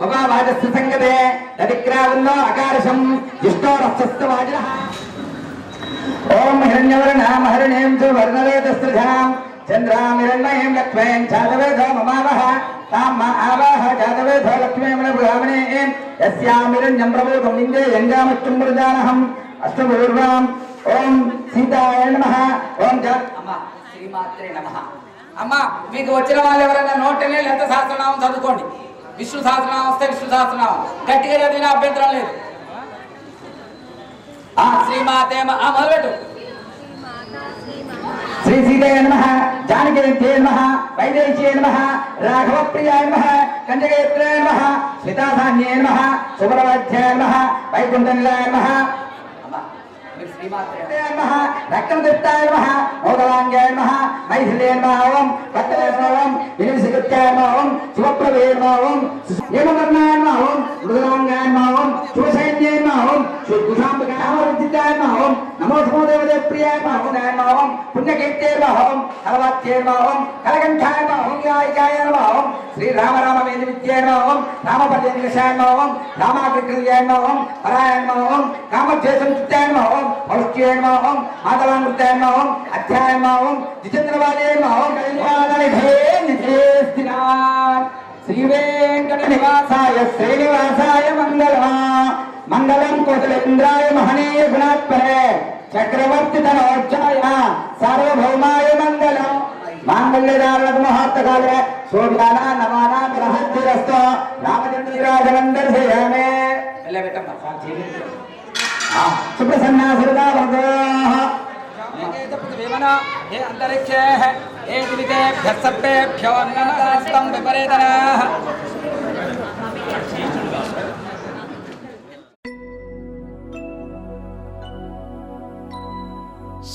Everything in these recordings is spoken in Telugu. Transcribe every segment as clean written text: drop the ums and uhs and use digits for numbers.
మమావాజస్య సంగతే తదిక్రావల్లో అకారశం జిష్టోరస్తస్య వాజనః ఓం హిరణ్యవర్ణాం హరిణీం చ వర్ణవేదస్త్రిధాం చంద్రాం హిరణ్మయీం లక్ష్మీం చాదవేధో మమావహ తాం మా ఆవాహ చాదవేధో లక్ష్మీం బ్రాహ్మణీం యస్యాం హిరణ్యం ప్రబోధం ఇందే యంగామత్యం మృజానహం అష్టపూర్వాం ఓం సీతాయ నమః ఓం అమ్మ శ్రీమాత్రే నమః. అమ్మ మీకు వచ్చిన వాళ్ళు ఎవరైనా 108 లలిత సహస్రనామం చదువుకోండి. విష్ణు సహస్రనామం వస్తే విష్ణు సహస్రనామం గట్టిగా చదివిన అభ్యంతరం లేదు. శ్రీమాతే మొదలుపెట్టు. శ్రీ సీతాయ నమః, జానకీ నమః, వైదేహ్యే నమః, రాఘవ ప్రియాయ నమః, కంజకేత్రాయ నమః, స్మితాధాన్యే నమః, సుబ్రహ్మణ్యాయ నమః, వైకుంఠ నిలయాయ నమః, రక్తదత్తాయ నమః, మోదలాంగాయ నమః, మైథిలేయ నమః, ఓం భక్తవే నమః, ఓం వినిసిగత్యాయ నమః, ఓం శివప్రభే నమః, ఓం యమవర్ణాయ నమః, ఓం మృదులాంగాయ నమః, ఓం శివసైన్యాయ నమః, ఓం శుద్ధాంబకామరుచితాయ నమః, ఓం నమో సమోదేవదే ప్రియాయ నమః, ఓం పుణ్యకీర్తయ నమః, ఓం కలవాత్యే నమః, ఓం కలకంఠాయ నమః, ఓం యాయికాయ నమః, ఓం శ్రీరామ రామ వేదవిద్యాయ నమః, ఓం రామపర్యనికషాయ నమః, ఓం రామాగ్రక్రియాయ నమః, ఓం పరాయ నమః, ఓం కామధ్యేసంచిత్యాయ నమః, ఓం పౌష్ట్యాయ నమః, ఓం మాతలామృతాయ నమః, ఓం అధ్యాయ నమః, ఓం జితేంద్రవాదే నమః, ఓం కళ్యాణనిధే నిధేస్తినాథ్ శ్రీ వెంకట నివాసాయ శ్రీనివాసాయ మంగళం కోసలేంద్రాయ మహనీయ గుణాత్మనే చక్రవర్తి ధనోజ్జాయ సార్వభౌమాయ మంగళం. మాంగళ్యదారులకు ముహూర్తకాలే శోభాన నమానా గ్రహస్థిరస్తో రామచంద్రరాజవందర్శయామే. సుప్రసన్నాసురదా వర్గోః हे अंतरिक्षे हे दिवितेभ्यः सर्वेभ्यो नमस्तं विपरीतनाः.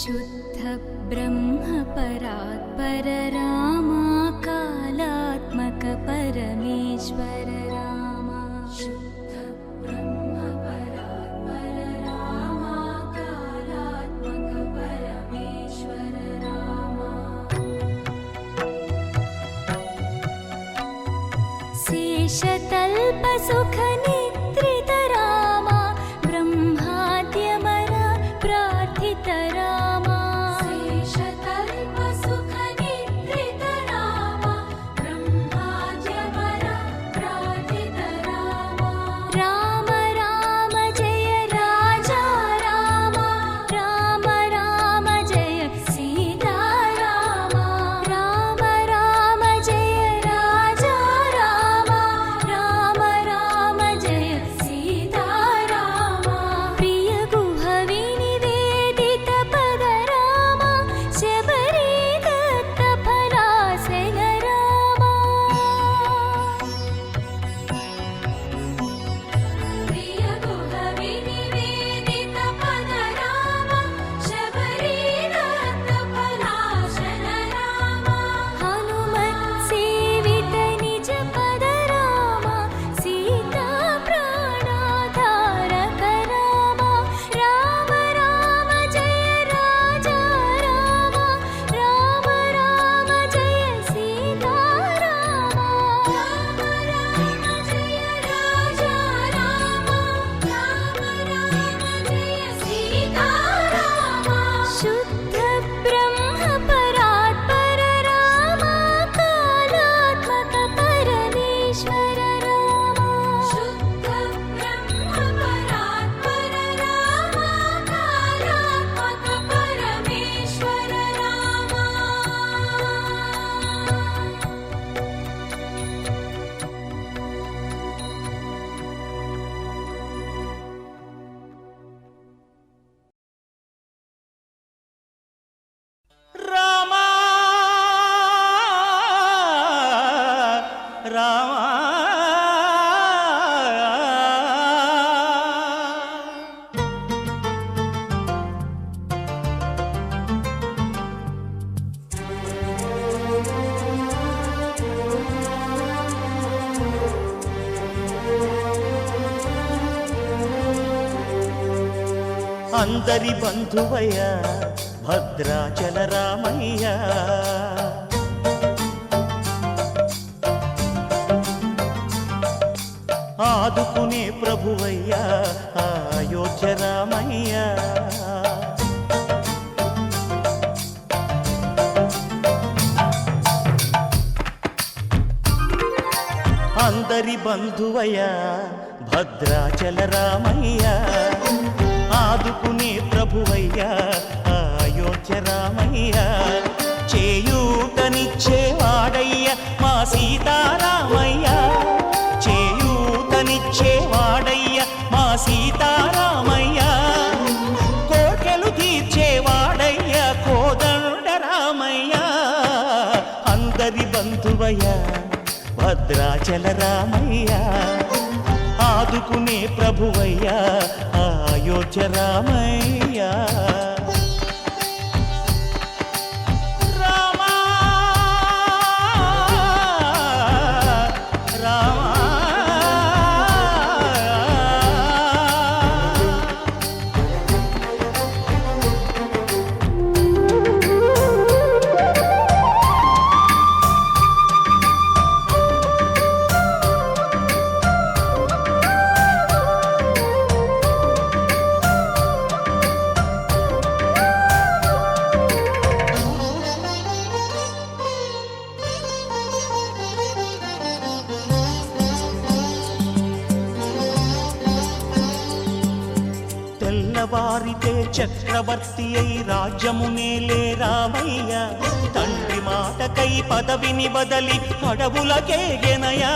शुद्ध ब्रह्म परात्पर रामा कालात्मक परमेश्वर रामा. शुद्ध ब्रह्म परात्पर रामा कालात्मक परमेश्वर रामा. शेषतल्प सुख निद्रित रामा ब्रह्माद्यमर प्रार्थित रामा. शेषतल्प सुख निद्रित रामा ब्रह्माद्यमर प्रार्थित रामा. राम राम जय राजा रामा, राम राम जय सीता रामा. राम राम जय राजा रामा, राम राम जय सीता रामा. प्रिय गुह विनिवेदित पद रामा, शबरी दत्त फलासन रामा. प्रिय गुह विनिवेदित पद रामा, शबरी दत्त फलासन रामा. हनुमत् सेवित निज पद रामा, सीता प्राणाधारक रामा. राम राम जय राजा रामा, राम राम जय सीता रामा. राम राम जय राजा रामा, राम राम जय सीता रामा. शुद्ध ब्रह्म परात्पर रामा कालात्मक परमेश्वर रामा. शुद्ध ब्रह्म परात्पर रामा कालात्मक परमेश्वर रामा. రామా రామా అందరి బంధువయ్య భద్రాచల రామయ్య. ఆదుకునే ప్రభువయ్యా అయోధ్య రామయ్యా. అందరి బంధువయ్యా భద్రాచల రామయ్యా, ఆదుకునే ప్రభువయ్యా అయోధ్య రామయ్యా. చేయూతనిచ్చేవాడయ్యా మా సీతారామయ్యా, చేయూతనిచ్చేవాడయ్యా మా సీతారామయ్యా. కోర్కెలు తీర్చేవాడయ్యా కోదండ రామయ్యా. అందరి బంధువయ్యా భద్రాచల రామయ్యా, ఆదుకునే ప్రభువయ్యా అయోధ్య రామయ్యా. రామా రామా తెల్లవారితే చక్రవర్తి అయి రాజ్యమునేలే రామయ్య, తండ్రి మాటకై పదవిని బదలి అడవులకేగెనయా.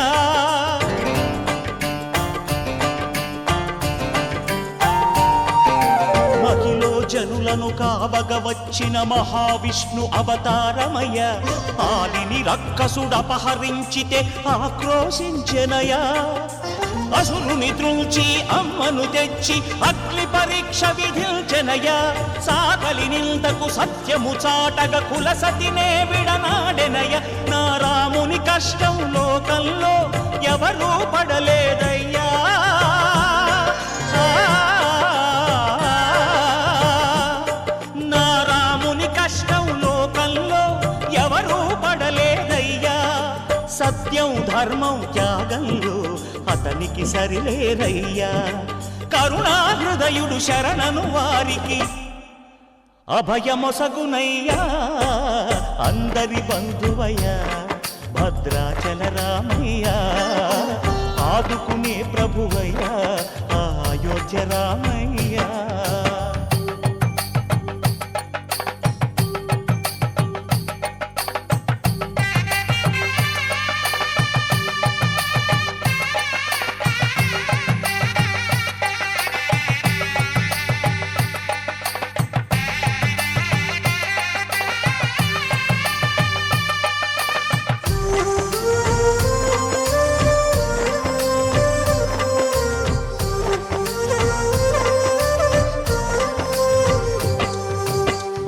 మహిలో జనులను కావగ వచ్చిన మహావిష్ణు అవతారమయ్య, ఆలిని రక్కసుడపహరించితే ఆక్రోశించెనయా. అసురుని త్రుంచి అమ్మను తెచ్చి అగ్ని పరీక్ష విధించెనయా. సాగలి నిందకు సత్యము చాటగ కుల సతినే విడనాడెనయ. నా రాముని కష్టం లోకంలో ఎవరూ పడలేదయ్యా. నా రాముని కష్టం లోకంలో ఎవరూ పడలేదయ్యా. సత్యం ధర్మం త్యాగంలో అతనికి సరిలేరయ్యా. కరుణా హృదయుడు శరణను వారికి అభయమొసగునయ్యా. అందరి బంధువయ్యా భద్రాచల రామయ్యా, ఆదుకునే ప్రభువయ్యా అయోధ్య రామయ్యా.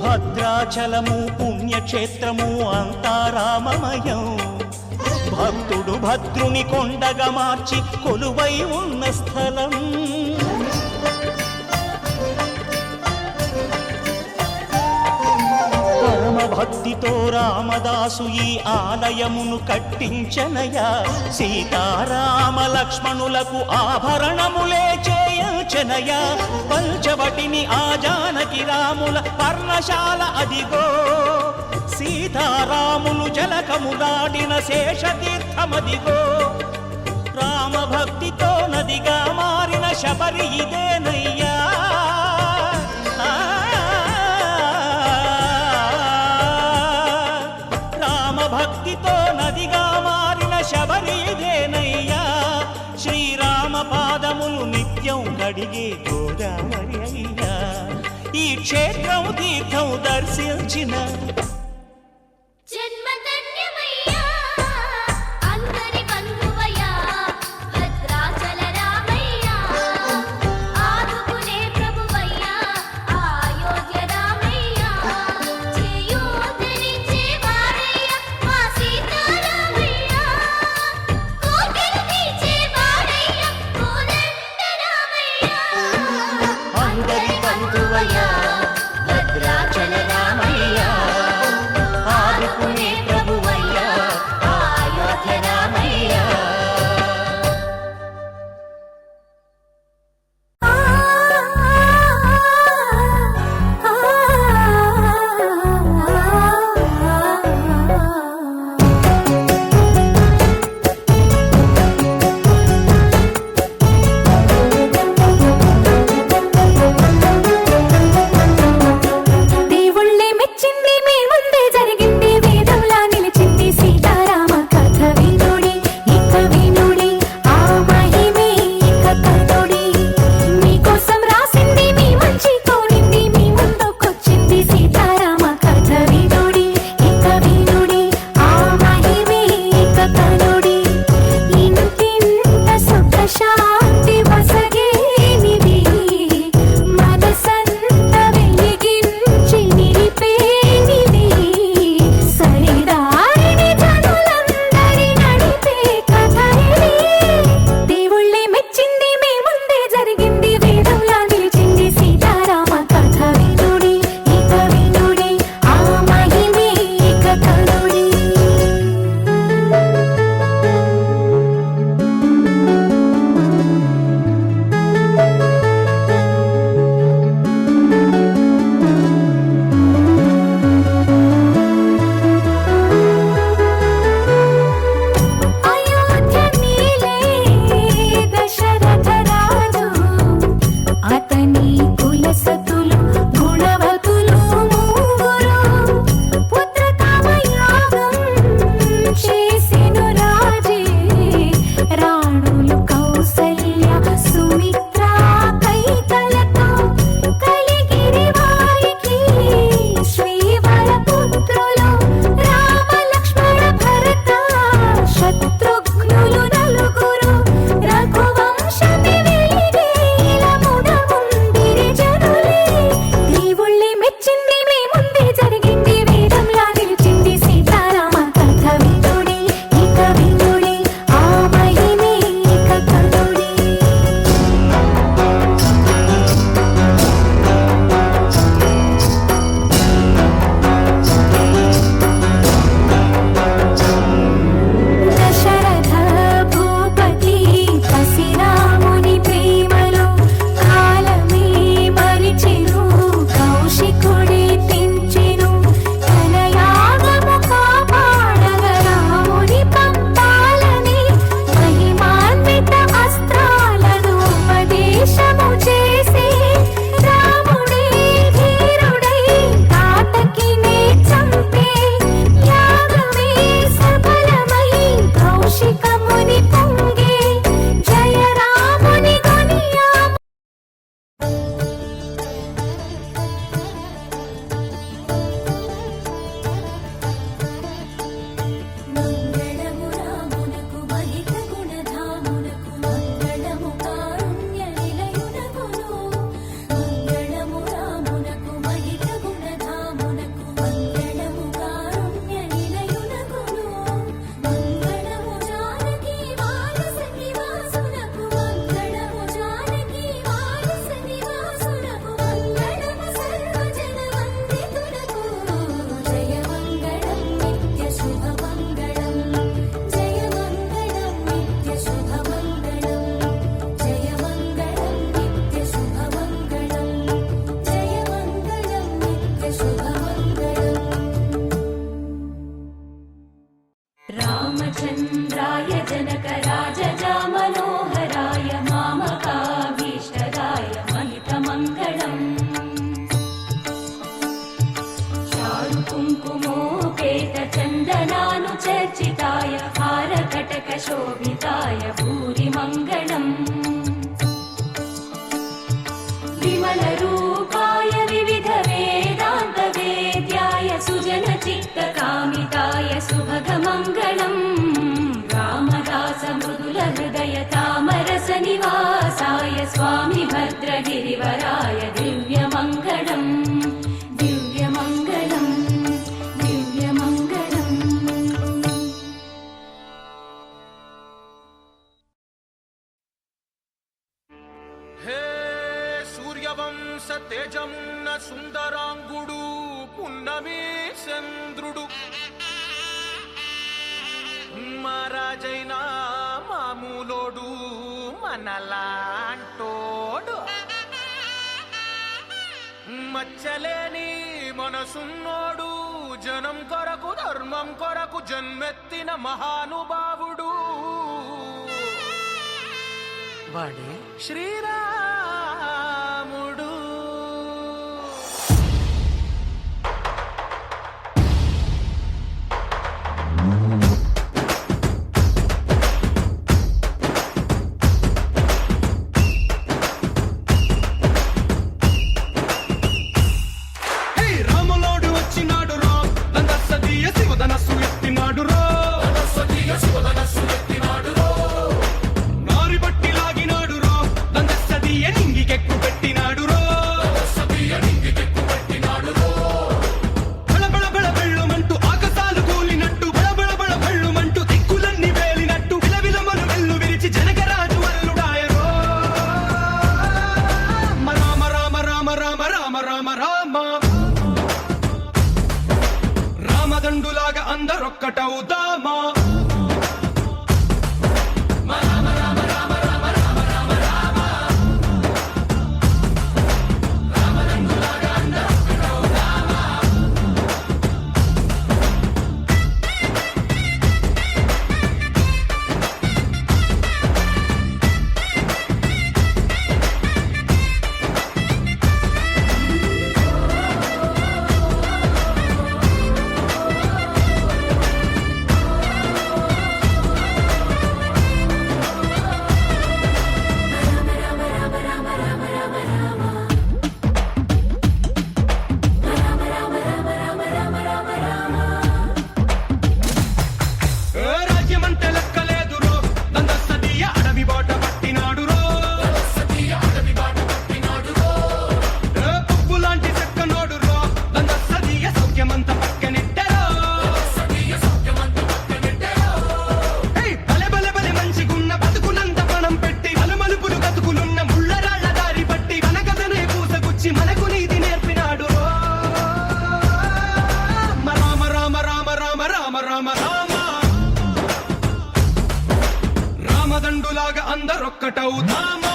భద్రాచలము పుణ్యక్షేత్రము అంతా రామమయం. భక్తుడు భద్రుని కొండగా మార్చి కొలువై ఉన్న స్థలం. పరమ భక్తితో రామదాసు ఈ ఆలయమును కట్టించనయా. సీతారామ లక్ష్మణులకు ఆభరణములే చేయించనయా. పంచవటిని ఆ జానకి రాముల పర్ణశాల అదిగో. సీతారాములు జలకములాడిన శేషతీర్థమదిగో. రామభక్తితో నదిగా మారిన శబరి ఇదేనయ్యా. రామభక్తితో నదిగా మారిన శబరి ఇదేనయ్యా. శ్రీరామ పాదములు నిత్యం కడిగే గోదావరి అయ్యా. ఈ క్షేత్రం తీర్థం దర్శించిన భద్రాచల రామయ్య, शोभिताय भूरि मङ्गलम् विमलरूपाय विविधवेदान्तवेद्याय सुजनचित्तकामिताय सुभगमङ्गलम् रामदास मृदुलहृदय तामरसनिवासाय स्वामि भद्रगिरिवराय दिव्यमङ्गलम् दिव्यमङ्गलम् दिव्यमङ्गलम् హే సూర్యవంశ తేజమున్న సుందరాంగుడు పున్నమి చంద్రుడు మహారాజైనా మామూలోడు మనలాంటోడు మచ్చలేని మనసున్నోడు జనం కొరకు ధర్మం కొరకు జన్మెత్తిన మహానుభావుడు వాడే శ్రీరాముడు. రాములోడు వచ్చినాడు రో దందసదీయ శివధనస్సు ఎత్తినాడు రో నారి బట్టి లాగినాడు రో దందసదీయ నింగికెక్కు పెట్టినాడు రో బళబళ బళ బెళ్ళుమంటూ ఆకాశాలు కూలినట్టు బళబళ బళ బెళ్ళుమంటూ దిక్కులన్నీ వేలినట్టు విలవిలమను వెల్లు విరిచి జనకరాజు అల్లుడాయరో రామ రామ రామ రామ రామ రామ రామ రామదండులాగా అందరొక్కటవుదామా రాజ్యమంటే లెక్కలేదు రో దందసదీయ అడవి బాట పట్టినాడు రో పువ్వు లాంటి చక్కనోడు రో దందసదీయ సౌఖ్యమంత పక్కనెట్టరో బలె బలె బలె మంచిగున్న బతుకునంత పణం పెట్టి మలుమలుపులు గతుకులున్న ముళ్ళరాళ్ల దారి పట్టి మన కథనే పూసగుచ్చి మనకు నీతి నేర్పినాడు రో రామ రామ రామ రామ రామ రామ రామ రామదండులాగా అందరొక్కటవుదామా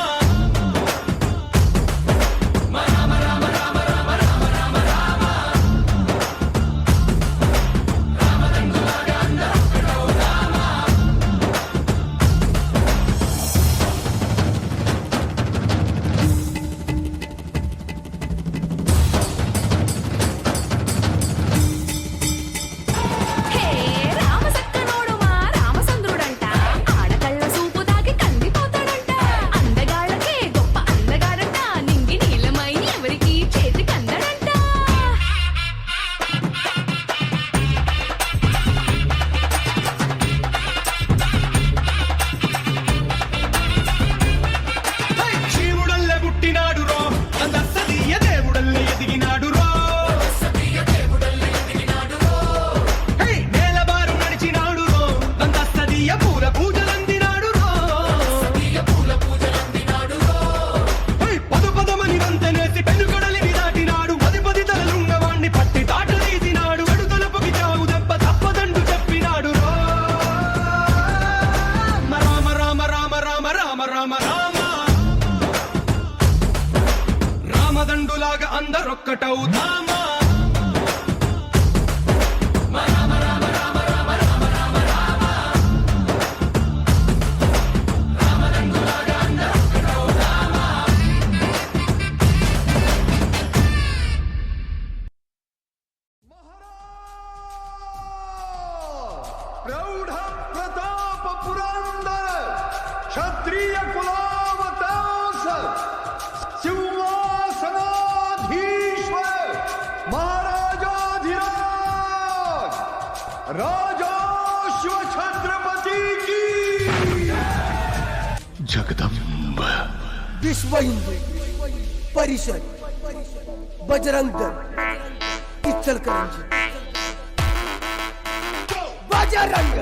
హే రామసక్కనోడు మా రామచంద్రుడంట ఆడకళ్ళ సూపు తాకి కందిపోతాడంట అందగాళ్ళకే గొప్ప అందగాడంట నింగి నీలమై ఎవరికి చేతి కందడంట శివుడల్లే పుట్టినాడు రో దందసదీయ దేవుడల్లే ఎదిగినాడు రో నేలబారు నడిచినాడు రో దందసదీయ పూల పూజలందినాడు రో పదు పదమని వంతెనేసి పెనుకడలిని దాటినాడు పది పది తలలున్నవాణ్ణి పట్టి తాట తీసినాడు అడు తలపుకి చావు దెబ్బ తప్పదండు చెప్పినాడు రో రామ రామ రామ రామ రామ రామ రామ రామదండులాగా అందరొక్కటవుదామా ప్రౌఢ ప్రతాప పురాంతక त्रिपुरावतांस सिंहासनाधीश्वर महाराजाधिराज राजा शिव छत्रपति की जगदम्ब विश्व हिंदू परिषद बजरंग दल इचलकरंजी बजरंग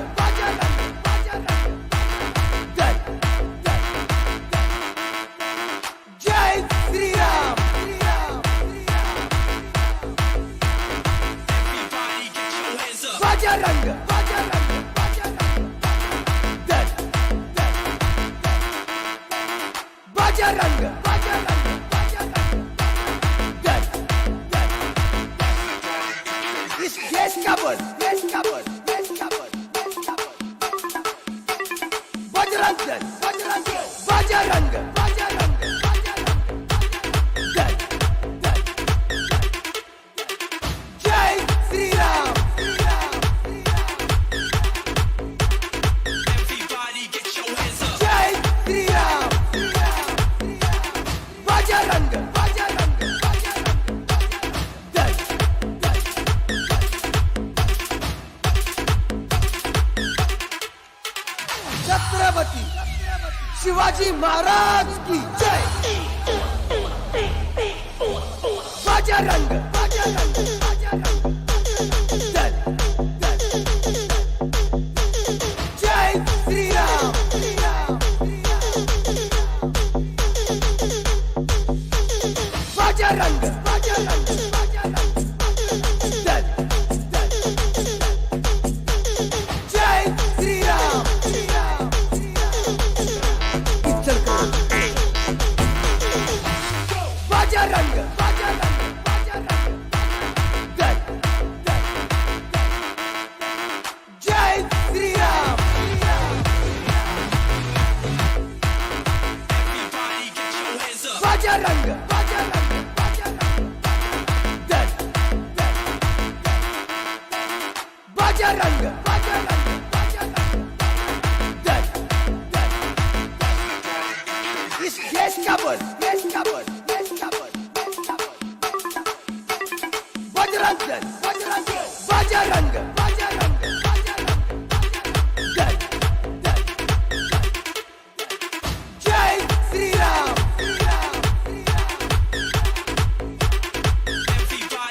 दल जय श्री राम बजरंग दल बजरंग दल इस देश का बल बजरंग दल बजरंग दल जय श्री राम जय श्री राम बजरंग दल छत्रपति शिवाजी महाराज की जय बजरंग दल जय श्री राम बजरंग दल जय श्री राम बजरंग दल जय श्री राम बजरंग दल बजरंग दल इस देश का बल बजरंग दल बजरंग दल जय श्री राम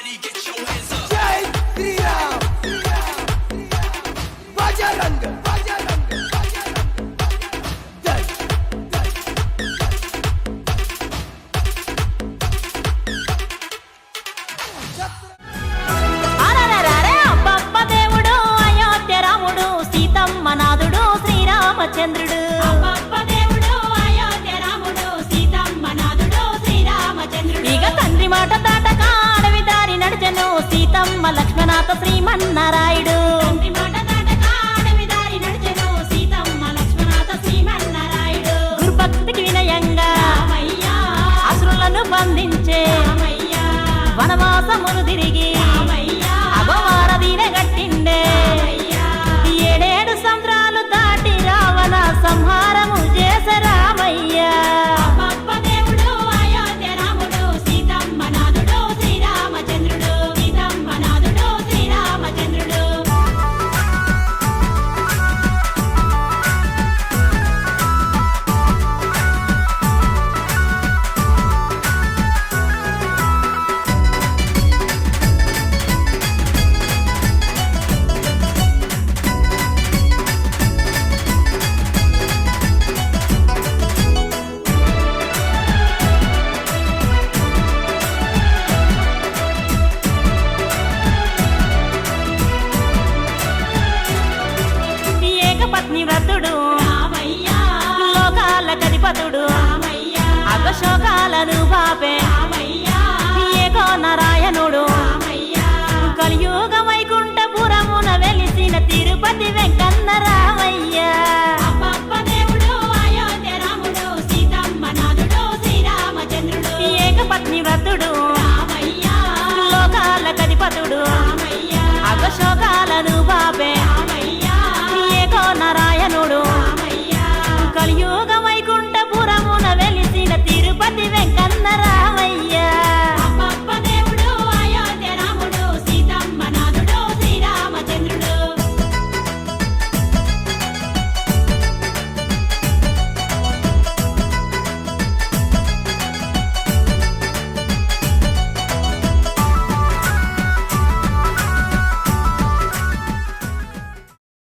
जय श्री राम बजरंग दल అరరరరే అబ్బబ్బ దేవుడు అయోధ్య రాముడు సీతమ్మ నాథుడు శ్రీరామచంద్రుడు అబ్బబ్బ దేవుడు అయోధ్య రాముడు సీతమ్మ నాథుడు శ్రీరామచంద్రుడు ఇక తండ్రి మాట దాటక అడవి దారి నడిచెను సీతమ్మ లక్ష్మణాథ శ్రీమన్నారాయుడు తండ్రి మాట దాటక అడవి దారి నడిచెను సీతమ్మ లక్ష్మణాథ శ్రీమన్నారాయుడు గురుభక్తికి వినయంగా అసురులను బంధించే వనవాసములు తిరిగి అగవారదీన గట్టిండే ఏడేడు సంద్రాలు దాటి రావణ సంహారము చేస రామయ్య దేవుడు అయోధ్య రాముడు సీతమ్మ నాథుడు శ్రీరామచంద్రుడు సీతమ్మ నాథుడు శ్రీరామచంద్రుడు ఏకపత్ని వ్రతుడు లోకాల గదిపతుడు అగశోకాలను పాపే ఏకో నారాయణుడు కలియుగ వైకుంఠపురమున వెలిసిన తిరుపతి వెంకట